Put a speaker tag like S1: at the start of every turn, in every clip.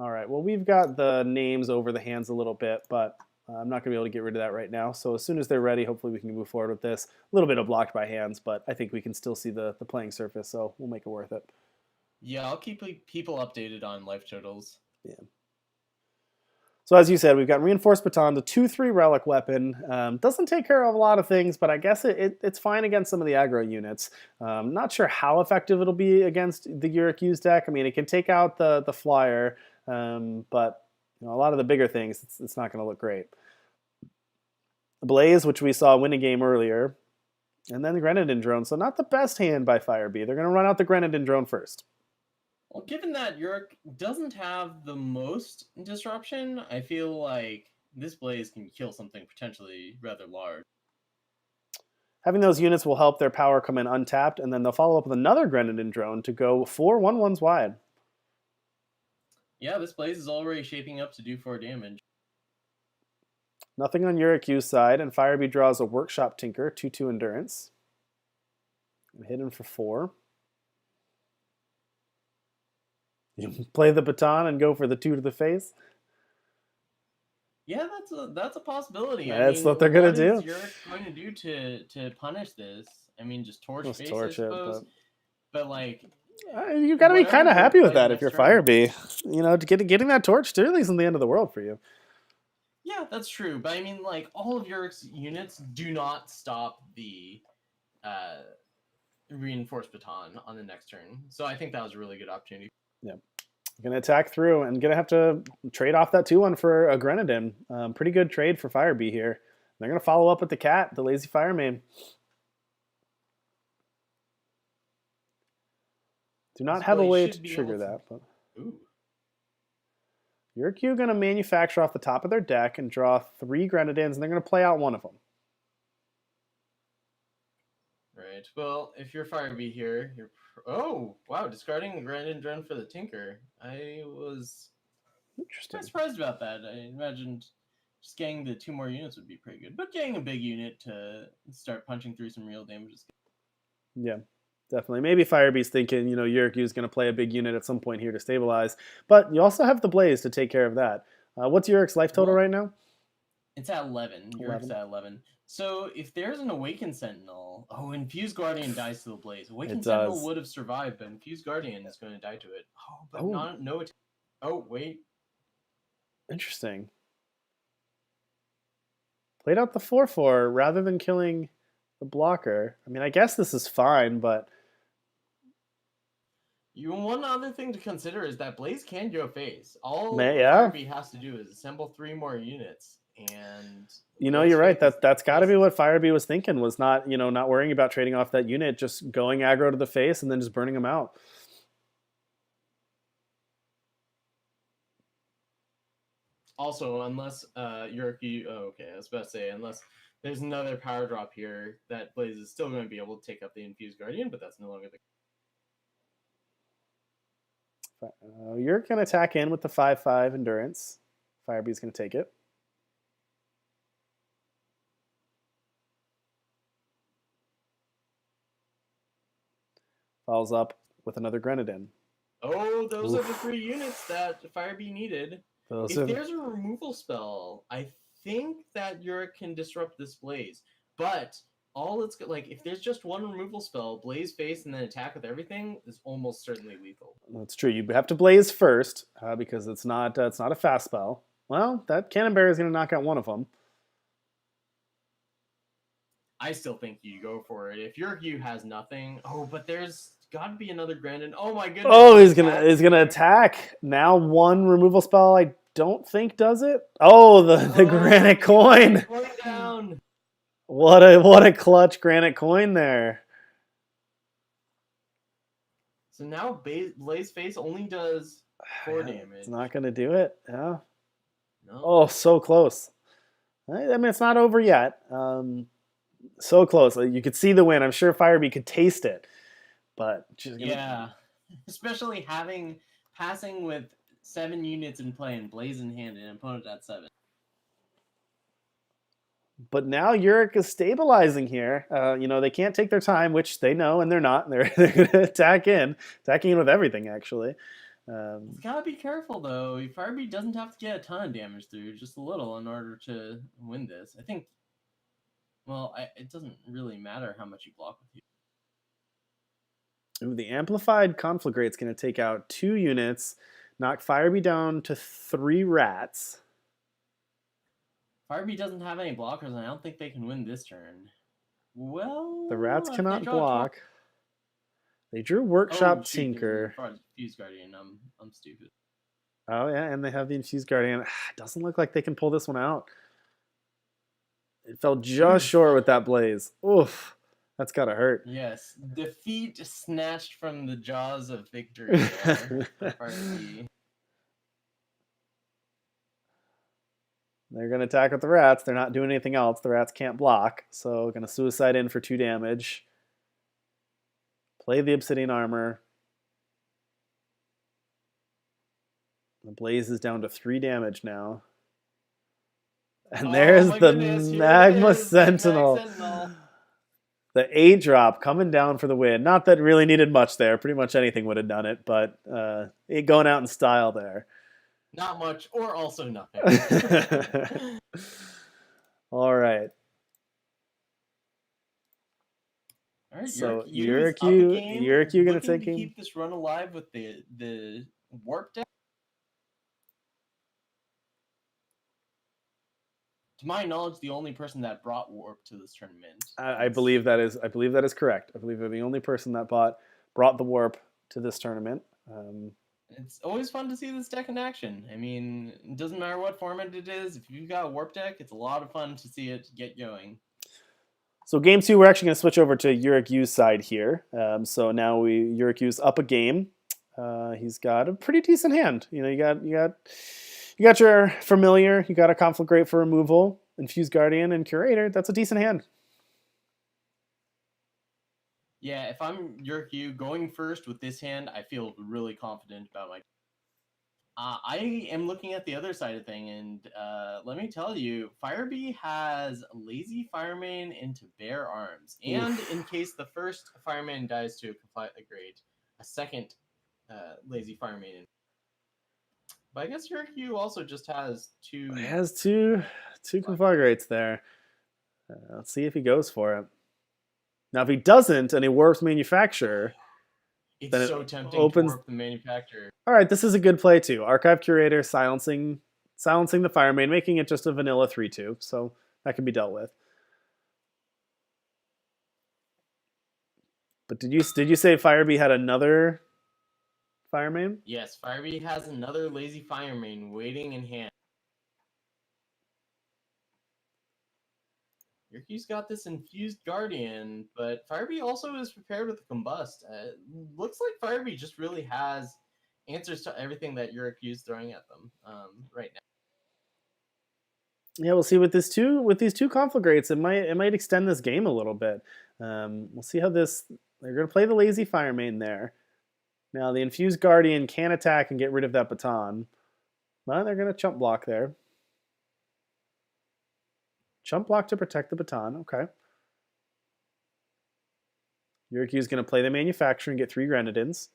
S1: All right, well, we've got the names over the hands a little bit, but I'm not going to be able to get rid of that right now. So as soon as they're ready, hopefully we can move forward with this. A little bit of blocked by hands, but I think we can still see the playing surface, so we'll make it worth it.
S2: Yeah, I'll keep people updated on life totals.
S1: Yeah. So as you said, we've got Reinforced Baton, the 2/3 relic weapon. Doesn't take care of a lot of things, but I guess it's fine against some of the aggro units. Not sure how effective it'll be against the YurickYu's deck. I mean, it can take out the flyer, but a lot of the bigger things, it's not going to look great. Blaze, which we saw win a game earlier, and then the Grenadin drone. So not the best hand by FireBee. They're going to run out the Grenadin drone first.
S2: Well, given that Yurick doesn't have the most disruption, I feel like this Blaze can kill something potentially rather large.
S1: Having those units will help their power come in untapped, and then they'll follow up with another Grenadin drone to go 4 1/1s wide.
S2: Yeah, this Blaze is already shaping up to do 4 damage.
S1: Nothing on YurickYu's side, and FireBee draws a Workshop Tinker, 2/2 Endurance. And hit him for 4. You play the baton and go for the 2 to the face.
S2: Yeah, that's a possibility.
S1: That's what they're gonna do.
S2: What is Yurick going to do to punish this? I mean, just torch face, I suppose. But like,
S1: you got to be kind of happy with that if you're FireBee. Getting that torch still isn't the end of the world for you.
S2: Yeah, that's true. But I mean, like, all of Yurick's units do not stop the Reinforced Baton on the next turn. So I think that was a really good opportunity.
S1: Yeah. Going to attack through and going to have to trade off that 2/1 for a Grenadin. Pretty good trade for FireBee here. They're going to follow up with the cat, the Lazy Fireman. Do not have a way to trigger that. But YurickYu going to manufacture off the top of their deck and draw 3 Grenadins, and they're going to play out one of them.
S2: Right. Well, if you're FireBee here, you're... Oh, wow, discarding the Grenadin drone for the Tinker. I was quite surprised about that. I imagined just getting the 2 more units would be pretty good. But getting a big unit to start punching through some real damage is good.
S1: Yeah, definitely. Maybe FireBee's thinking, YurickYu's going to play a big unit at some point here to stabilize. But you also have the Blaze to take care of that. What's Yurick's life total right now?
S2: It's at 11. Yurick's at 11. So if there's an Awakened Sentinel... Oh, Infused Guardian dies to the Blaze. Awakened Sentinel would have survived, but Infused Guardian is going to die to it. Oh, but no attack. Oh, wait.
S1: Interesting. Played out the 4/4 rather than killing the blocker. I mean, I guess this is fine, but...
S2: One other thing to consider is that Blaze can go face. All
S1: FireBee
S2: has to do is assemble 3 more units. And
S1: you're right. That's got to be what FireBee was thinking. Was not worrying about trading off that unit, just going aggro to the face and then just burning them out.
S2: Also, unless YurickYu, okay, I was about to say, unless there's another power drop here, that Blaze is still going to be able to take up the Infused Guardian, but that's no longer the.
S1: You're going to attack in with the 5/5 Endurance. FireBee's going to take it. Follows up with another Grenadin.
S2: Oh, those are the 3 units that FireBee needed. If there's a removal spell, I think that Yurick can disrupt this Blaze. But all it's like, if there's just one removal spell, Blaze face and then attack with everything is almost certainly lethal.
S1: That's true. You have to Blaze first because it's not a fast spell. Well, that Cannon Barrier is going to knock out one of them.
S2: I still think you go for it. If YurickYu has nothing, but there's got to be another Grenadin. Oh my goodness!
S1: Oh, he's gonna attack now. 1 removal spell. I don't think does it. Oh, the Granite Coin.
S2: Down.
S1: What a clutch Granite Coin there.
S2: So now Blaze Face only does 4 damage.
S1: It's not gonna do it. Yeah.
S2: No.
S1: Oh, so close. I mean, it's not over yet. So close. You could see the win. I'm sure FireBee could taste it. But
S2: yeah, especially passing with 7 units in play and Blaze in hand and an opponent at 7.
S1: But now Yurick is stabilizing here. They can't take their time, which they know, and they're not. They're going to attacking in with everything, actually.
S2: It's gotta be careful though. FireBee doesn't have to get a ton of damage through, just a little, in order to win this. I think. Well, it doesn't really matter how much you block with you.
S1: Ooh, the amplified conflagrate's going to take out 2 units, knock FireBee down to 3 rats.
S2: FireBee doesn't have any blockers, and I don't think they can win this turn. Well,
S1: the rats cannot block. They drew Workshop Tinker.
S2: Fuse Guardian. I'm stupid.
S1: Oh yeah, and they have the Infused Guardian. It doesn't look like they can pull this one out. It fell just short with that blaze. Oof. That's gotta hurt.
S2: Yes. Defeat snatched from the jaws of victory there for FireBee.
S1: They're gonna attack with the rats. They're not doing anything else. The rats can't block, so gonna suicide in for 2 damage. Play the Obsidian Armor. The blaze is down to 3 damage now. And there's the Magma Sentinel. The 8-drop coming down for the win. Not that it really needed much there. Pretty much anything would have done it, but it going out in style there.
S2: Not much, or also nothing.
S1: All right.
S2: All right,
S1: so YurickYu gonna take game.
S2: Keep this run alive with the warp deck. To my knowledge, the only person that brought warp to this tournament.
S1: I believe that is correct. I believe they're the only person that brought the warp to this tournament.
S2: It's always fun to see this deck in action. I mean, it doesn't matter what format it is. If you've got a warp deck, it's a lot of fun to see it get going.
S1: So game 2, we're actually going to switch over to YurickYu's side here. So now YurickYu's up a game. He's got a pretty decent hand. You know, you got your Familiar, you got a Conflagrate for removal, Infused Guardian, and Curator. That's a decent hand.
S2: Yeah, if I'm YurickYu going first with this hand, I feel really confident about my. I am looking at the other side of thing, and let me tell you, FireBee has Lazy Fireman into Bare Arms, and in case the first Fireman dies to a Conflagrate, a second Lazy Fireman. But I guess YurickYu also just has 2.
S1: He has two Conflagrates there. Let's see if he goes for it. Now, if he doesn't and he warps Manufacturer,
S2: it's so tempting to warp the Manufacturer.
S1: All right, this is a good play too. Archive Curator silencing the Fireman, making it just a vanilla 3/2, so that can be dealt with. But did you say FireBee had another Fireman?
S2: Yes, FireBee has another Lazy Fireman waiting in hand. YurickYu's got this Infused Guardian, but FireBee also is prepared with the Combust. Looks like FireBee just really has answers to everything that YurickYu's throwing at them right now.
S1: Yeah, we'll see with these two Conflagrates. It might extend this game a little bit. We'll see how this. They're going to play the Lazy Fireman there. Now the Infused Guardian can attack and get rid of that baton. Well, they're going to chump block there. Chump block to protect the baton. Okay. YurickYu's going to play the Manufacturer and get 3 Grenadins.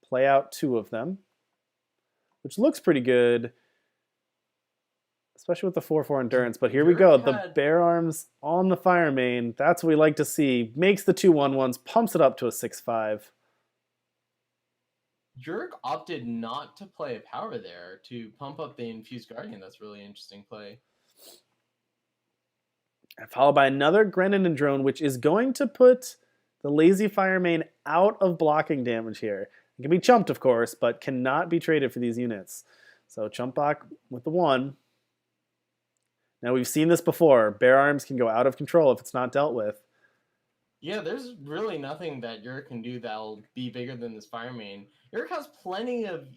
S1: Play out 2 of them, which looks pretty good, especially with the 4/4 endurance. But here we go. The Bare Arms on the Fireman. That's what we like to see. Makes the 2/1/1s, pumps it up to a 6/5.
S2: Yurik opted not to play a power there to pump up the Infused Guardian. That's a really interesting play.
S1: Followed by another Grenin drone, which is going to put the Lazy Fireman out of blocking damage here. It can be chumped, of course, but cannot be traded for these units. So chump block with the 1. Now we've seen this before. Bare Arms can go out of control if it's not dealt with.
S2: Yeah, there's really nothing that Yurik can do that'll be bigger than this Fireman. Yurik has plenty of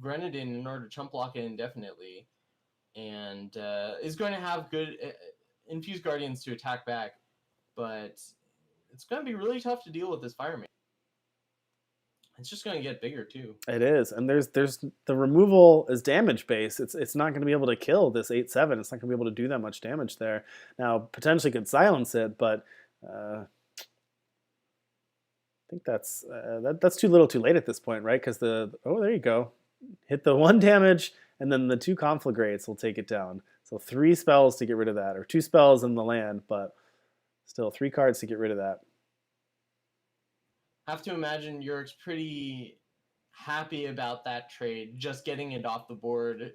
S2: Grenadin in order to chump block it indefinitely, and is going to have good Infused Guardians to attack back, but it's going to be really tough to deal with this Fireman. It's just going to get bigger too.
S1: It is, and there's the removal is damage based. It's not going to be able to kill this 8/7. It's not going to be able to do that much damage there. Now potentially could silence it, but I think that's too little, too late at this point, right? Because there you go, hit the 1 damage, and then the 2 conflagrates will take it down. So 3 spells to get rid of that, or 2 spells in the land, but still 3 cards to get rid of that.
S2: Have to imagine Yurick's pretty happy about that trade, just getting it off the board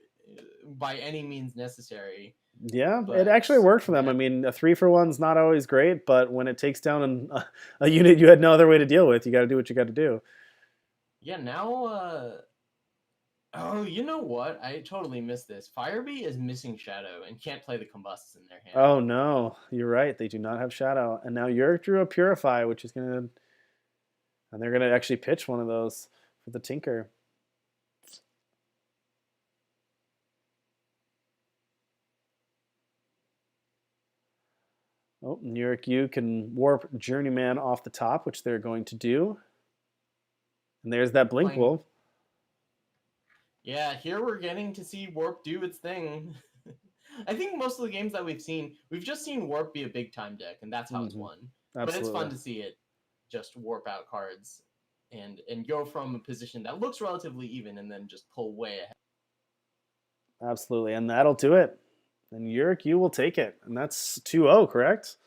S2: by any means necessary.
S1: Yeah, it
S2: But
S1: actually worked for them.
S2: yeah.
S1: I mean, a 3-for-1's not always great, but when it takes down a unit you had no other way to deal with, you got to do what you got to do.
S2: Yeah, now oh, you know what? I totally missed this. FireBee is missing Shadow and can't play the Combusts in their hand.
S1: Oh no, you're right. They do not have Shadow, and now Yurick drew a Purify, which is gonna, and they're gonna actually pitch one of those for the Tinker. Oh, YurickYu can warp Journeyman off the top, which they're going to do. And there's that Blink
S2: Playing...
S1: Wolf.
S2: Yeah, here we're getting to see Warp do its thing. I think most of the games that we've just seen Warp be a big time deck, and that's how it's won.
S1: Absolutely.
S2: But it's fun to see it just warp out cards and go from a position that looks relatively even and then just pull way ahead.
S1: Absolutely, and that'll do it. And YurickYu will take it, and that's 2-0, correct?